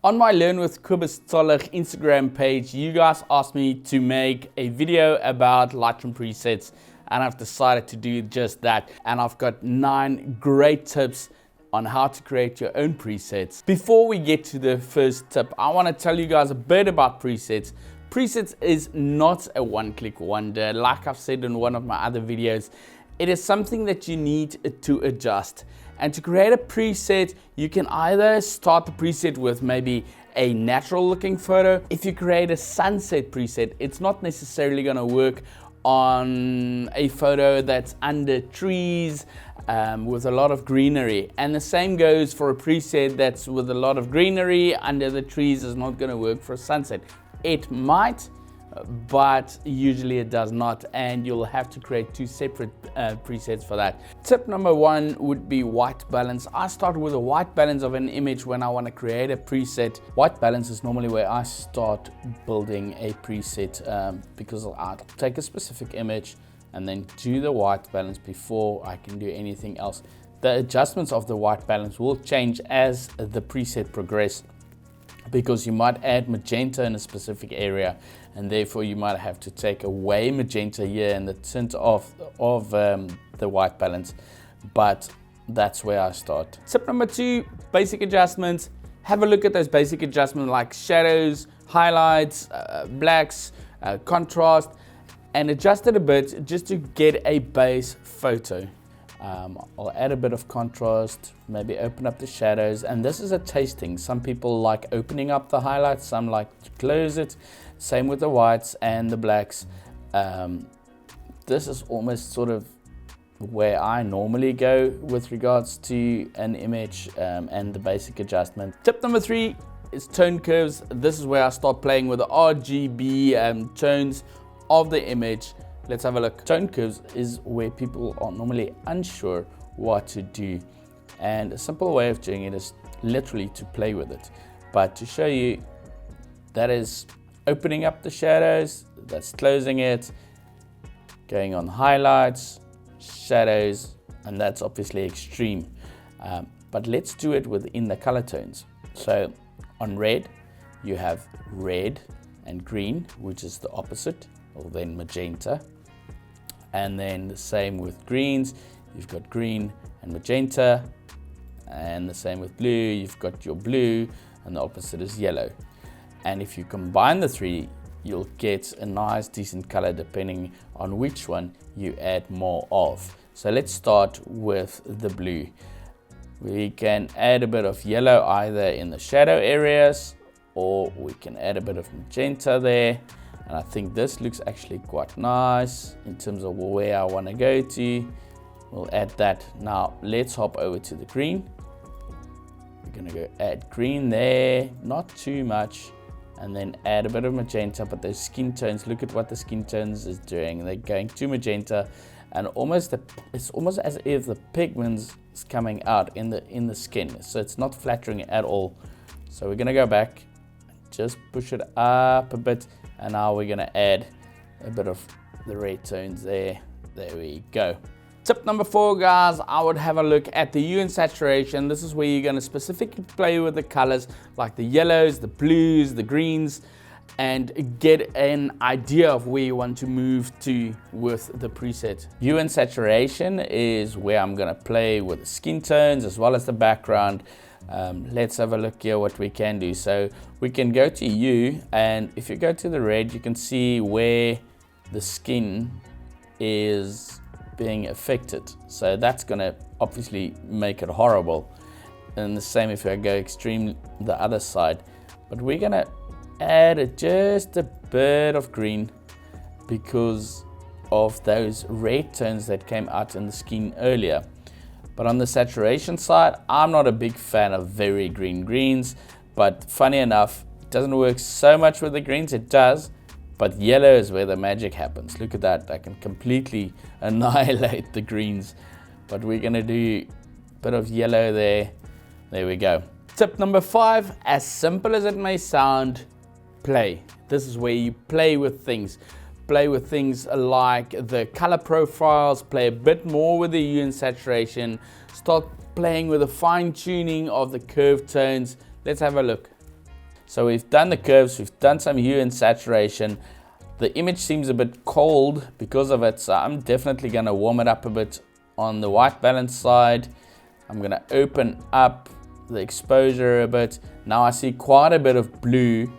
On my Learn with Kobus Zolich Instagram page, you guys asked me to make a video about Lightroom presets, and I've decided to do just that. And I've got 9 great tips on how to create your own presets. Before we get to the first tip, I want to tell you guys a bit about presets. Presets is not a one-click wonder. Like I've said in one of my other videos, it is something that you need to adjust. And to create a preset, you can either start the preset with maybe a natural looking photo. If you create a sunset preset, it's not necessarily going to work on a photo that's under trees with a lot of greenery. And the same goes for a preset that's with a lot of greenery under the trees is not going to work for a sunset. It might, but usually it does not, and you'll have to create 2 separate presets for that. Tip number 1 would be white balance. I start with a white balance of an image when I want to create a preset. White balance is normally where I start building a preset because I'll take a specific image and then do the white balance before I can do anything else. The adjustments of the white balance will change as the preset progresses, because you might add magenta in a specific area, and therefore you might have to take away magenta here in the tint of the white balance, but that's where I start. Tip number 2, basic adjustments. Have a look at those basic adjustments like shadows, highlights, blacks, contrast, and adjust it a bit just to get a base photo. I'll add a bit of contrast, maybe open up the shadows, and this is a tasting. Some people like opening up the highlights, some like to close it. Same with the whites and the blacks. This is almost sort of where I normally go with regards to an image and the basic adjustment. Tip number 3 is tone curves. This is where I start playing with the RGB tones of the image. Let's have a look. Tone curves is where people are normally unsure what to do. And a simple way of doing it is literally to play with it. But to show you, that is opening up the shadows, that's closing it, going on highlights, shadows, and that's obviously extreme. But let's do it within the color tones. So on red, you have red and green, which is the opposite, or then magenta. And then the same with greens, you've got green and magenta, and the same with blue, you've got your blue, and the opposite is yellow. And if you combine the 3, you'll get a nice decent color depending on which one you add more of. So let's start with the blue. We can add a bit of yellow either in the shadow areas, or we can add a bit of magenta there. And I think this looks actually quite nice in terms of where I want to go to. We'll add that. Now let's hop over to the green. We're going to go add green there, not too much, and then add a bit of magenta. But those skin tones, look at what the skin tones is doing. They're going to magenta, and it's almost as if the pigments is coming out in the skin. So it's not flattering at all. So we're going to go back, just push it up a bit. And now we're going to add a bit of the red tones there. There we go. Tip number 4, guys, I would have a look at the hue and saturation. This is where you're going to specifically play with the colors like the yellows, the blues, the greens, and get an idea of where you want to move to with the preset. Hue and saturation is where I'm going to play with the skin tones as well as the background. Let's have a look here what we can do. So we can go to hue, and if you go to the red, you can see where the skin is being affected. So that's going to obviously make it horrible. And the same if I go extreme the other side. But we're going to add just a bit of green because of those red tones that came out in the skin earlier. But on the saturation side, I'm not a big fan of very green greens, but funny enough, it doesn't work so much with the greens. It does, but yellow is where the magic happens. Look at that, I can completely annihilate the greens. But we're gonna do a bit of yellow there. There we go. Tip number 5, as simple as it may sound, play. This is where you play with things. Play with things like the color profiles, play a bit more with the hue and saturation, start playing with the fine tuning of the curve tones. Let's have a look. So we've done the curves, we've done some hue and saturation. The image seems a bit cold because of it, so I'm definitely going to warm it up a bit on the white balance side. I'm going to open up the exposure a bit. Now I see quite a bit of blue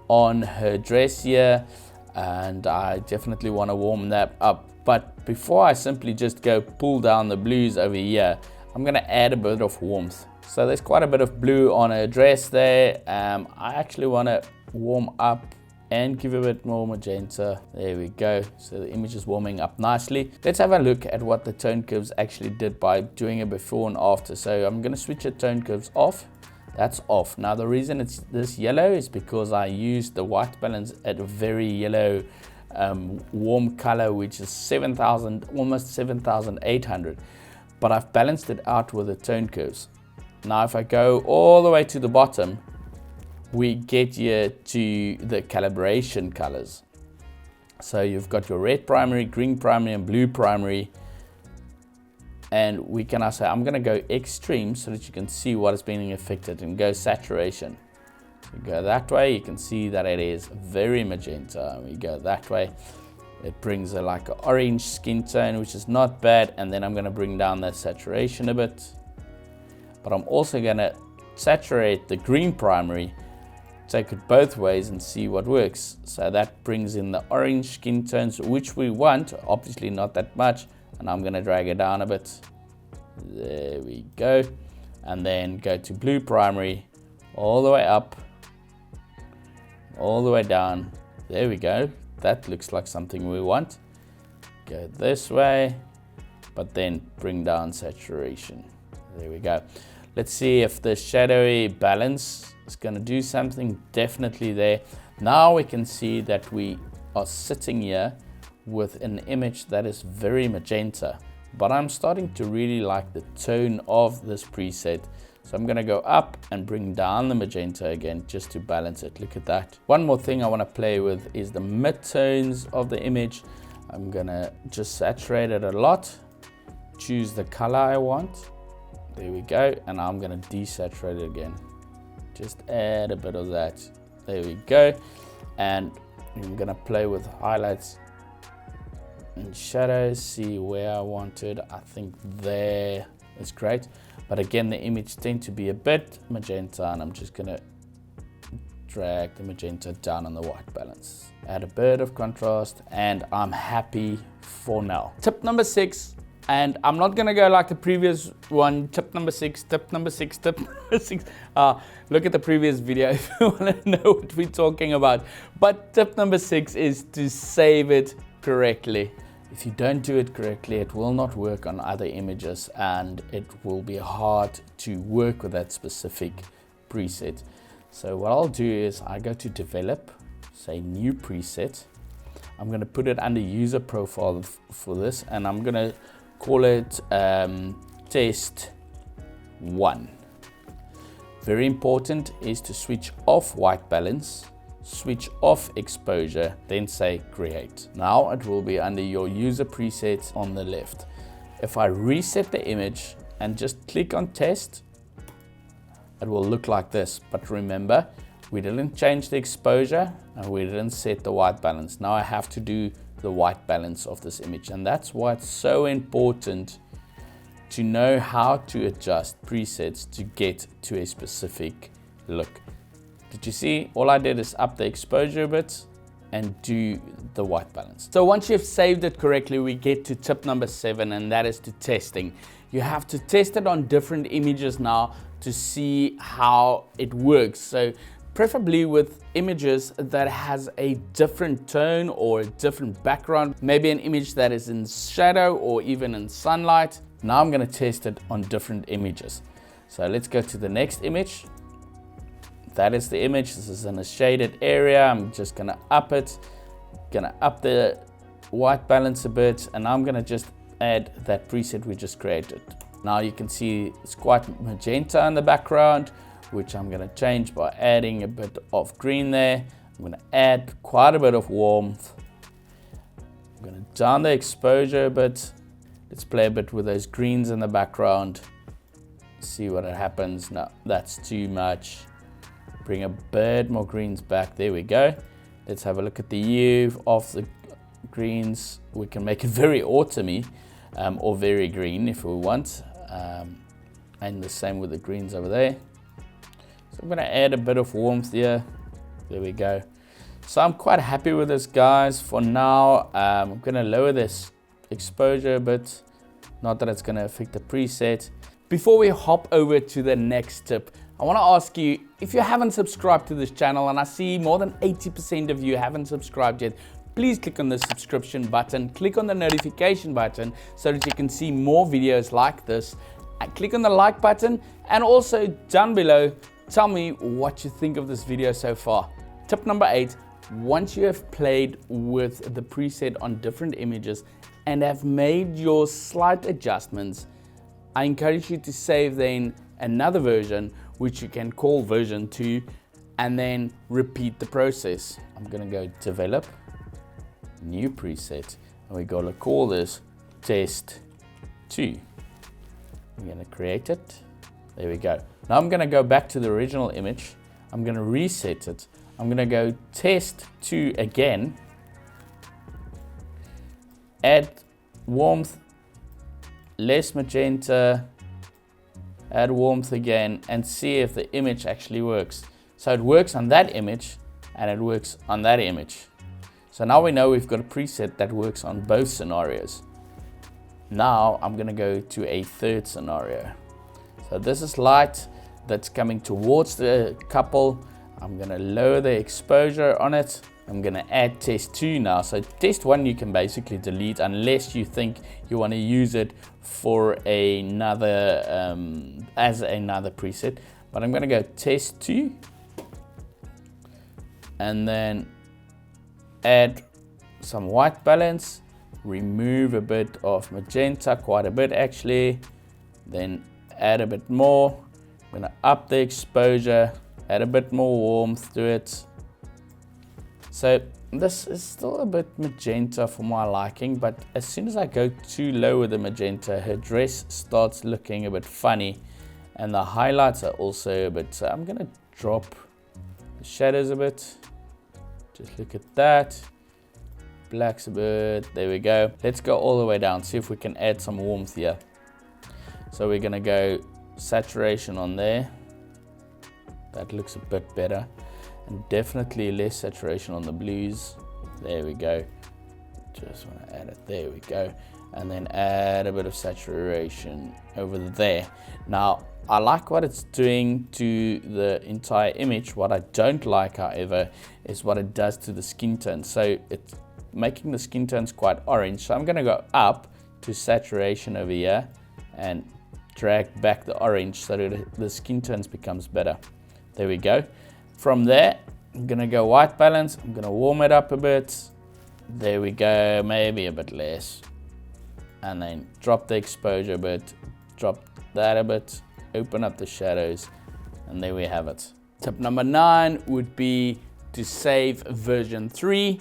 on her dress here, and I definitely want to warm that up. But before I simply just go pull down the blues over here, I'm going to add a bit of warmth. So there's quite a bit of blue on her dress there. I actually want to warm up and give a bit more magenta. There we go. So the image is warming up nicely. Let's have a look at what the tone curves actually did by doing a before and after. So I'm going to switch the tone curves off. That's off. Now the reason it's this yellow is because I used the white balance at a very yellow warm color, which is 7,000, almost 7,800. But I've balanced it out with the tone curves. Now if I go all the way to the bottom, we get here to the calibration colors. So you've got your red primary, green primary, and blue primary. And we can now say, I'm going to go extreme so that you can see what is being affected, and go saturation. We go that way, you can see that it is very magenta. We go that way, it brings like an orange skin tone, which is not bad. And then I'm going to bring down that saturation a bit. But I'm also going to saturate the green primary, take it both ways and see what works. So that brings in the orange skin tones, which we want, obviously not that much. And I'm going to drag it down a bit. There we go. And then go to blue primary, all the way up, all the way down. There we go. That looks like something we want. Go this way, but then bring down saturation. There we go. Let's see if the shadowy balance is going to do something. Definitely there. Now we can see that we are sitting here with an image that is very magenta, but I'm starting to really like the tone of this preset. So I'm going to go up and bring down the magenta again just to balance it. Look at that. One more thing I want to play with is the midtones of the image. I'm going to just saturate it a lot, choose the color I want. There we go. And I'm going to desaturate it again. Just add a bit of that. There we go. And I'm going to play with highlights and shadows, see where I wanted. I think there is great. But again, the image tends to be a bit magenta, and I'm just going to drag the magenta down on the white balance. Add a bit of contrast, and I'm happy for now. Tip number 6, and I'm not going to go like the previous one. Tip number 6, tip number 6, tip number 6. Look at the previous video if you want to know what we're talking about. But tip number 6 is to save it correctly. If you don't do it correctly, it will not work on other images, and it will be hard to work with that specific preset. So what I'll do is I go to develop, say new preset. I'm going to put it under user profile for this, and I'm going to call it test 1. Very important is to switch off white balance, switch off exposure, then say create. Now it will be under your user presets on the left. If I reset the image and just click on test, it will look like this. But remember, we didn't change the exposure and we didn't set the white balance. Now I have to do the white balance of this image, and that's why it's so important to know how to adjust presets to get to a specific look. Did you see? All I did is up the exposure a bit and do the white balance. So once you've saved it correctly, we get to tip number 7, and that is to testing. You have to test it on different images now to see how it works. So preferably with images that has a different tone or a different background, maybe an image that is in shadow or even in sunlight. Now I'm going to test it on different images. So let's go to the next image. That is the image. This is in a shaded area. I'm just going to up it, going to up the white balance a bit, and I'm going to just add that preset we just created. Now you can see it's quite magenta in the background, which I'm going to change by adding a bit of green there. I'm going to add quite a bit of warmth. I'm going to down the exposure a bit. Let's play a bit with those greens in the background. See what happens. No, that's too much. bring a bit more greens back. There we go. Let's have a look at the hue of the greens. We can make it very autumny or very green if we want. And the same with the greens over there. So I'm going to add a bit of warmth here. There we go. So I'm quite happy with this, guys. For now, I'm going to lower this exposure a bit. Not that it's going to affect the preset. Before we hop over to the next tip, I want to ask you, if you haven't subscribed to this channel, and I see more than 80% of you haven't subscribed yet, please click on the subscription button, click on the notification button so that you can see more videos like this. And click on the like button, and also down below, tell me what you think of this video so far. Tip number 8, once you have played with the preset on different images and have made your slight adjustments, I encourage you to save then another version, which you can call version 2, and then repeat the process. I'm gonna go develop, new preset, and we're gonna call this test 2. I'm going to create it. There we go. Now I'm going to go back to the original image. I'm going to reset it. I'm going to go test 2 again. Add warmth, less magenta, add warmth again, and see if the image actually works. So it works on that image and it works on that image. So now we know we've got a preset that works on both scenarios. Now I'm going to go to a third scenario. So this is light that's coming towards the couple. I'm going to lower the exposure on it. I'm going to add test 2 now. So test 1 you can basically delete unless you think you want to use it for another as another preset. But I'm going to go test 2 and then add some white balance. Remove a bit of magenta, quite a bit actually, then add a bit more. I'm gonna up the exposure, add a bit more warmth to it. So this is still a bit magenta for my liking, but as soon as I go too low with the magenta, her dress starts looking a bit funny, and the highlights are also a bit, so I'm gonna drop the shadows a bit. Just look at that. Blacks a bit, there we go. Let's go all the way down, see if we can add some warmth here. So we're gonna go saturation on there. That looks a bit better. And definitely less saturation on the blues. There we go. Just wanna add it, there we go. And then add a bit of saturation over there. Now, I like what it's doing to the entire image. What I don't like, however, is what it does to the skin tone. So it's making the skin tones quite orange. So I'm going to go up to saturation over here and drag back the orange so that the skin tones becomes better. There we go. From there, I'm going to go white balance. I'm going to warm it up a bit. There we go, maybe a bit less. And then drop the exposure a bit, drop that a bit, open up the shadows, and there we have it. Tip number 9 would be to save version 3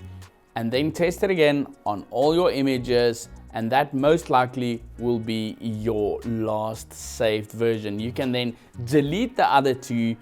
and then test it again on all your images, and that most likely will be your last saved version. You can then delete the other 2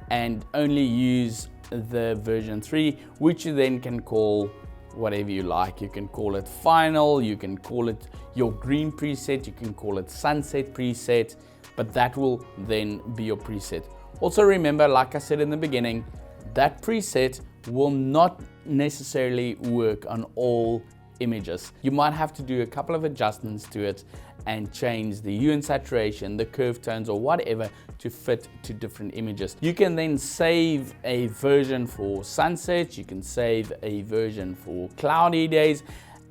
and only use the version 3, which you then can call whatever you like. You can call it final, you can call it your green preset, you can call it sunset preset, but that will then be your preset. Also remember, like I said in the beginning, that preset will not necessarily work on all images. You might have to do a couple of adjustments to it and change the hue and saturation, the curve tones, or whatever to fit to different images. You can then save a version for sunsets, you can save a version for cloudy days,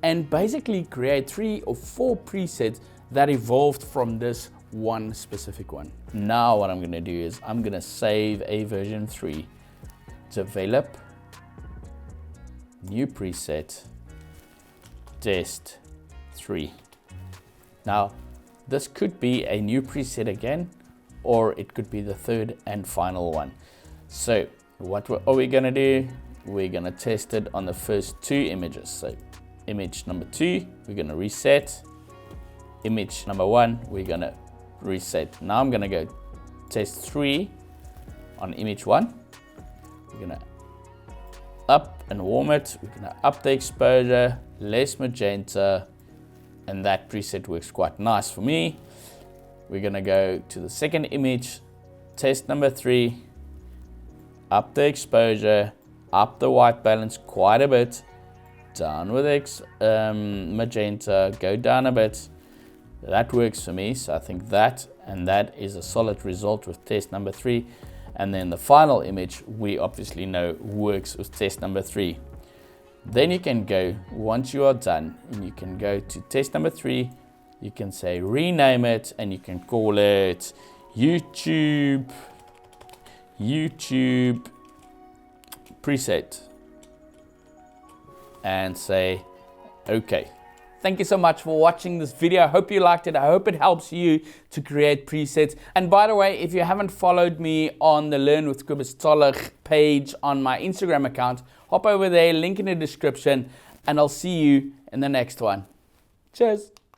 and basically create 3 or 4 presets that evolved from this one specific one. Now what I'm going to do is I'm going to save a version 3, develop, new preset, test 3. Now this could be a new preset again, or it could be the third and final one. So what are we going to do? We're going to test it on the first 2 images. So image number 2, we're going to reset. Image number 1, we're going to reset. Now I'm going to go test 3 on image 1. gonna up and warm it. We're gonna up the exposure, less magenta, and that preset works quite nice for me. We're gonna go to the second image, test number 3, up the exposure, up the white balance quite a bit, down with magenta, go down a bit. That works for me, so I think that and that is a solid result with test number 3. And then the final image we obviously know works with test number 3. Then you can go, once you are done, and you can go to test number 3, you can say rename it, and you can call it YouTube preset, and say okay. Thank you so much for watching this video. I hope you liked it. I hope it helps you to create presets. And by the way, if you haven't followed me on the Learn with Kobus Zollach page on my Instagram account, hop over there, link in the description, and I'll see you in the next one. Cheers.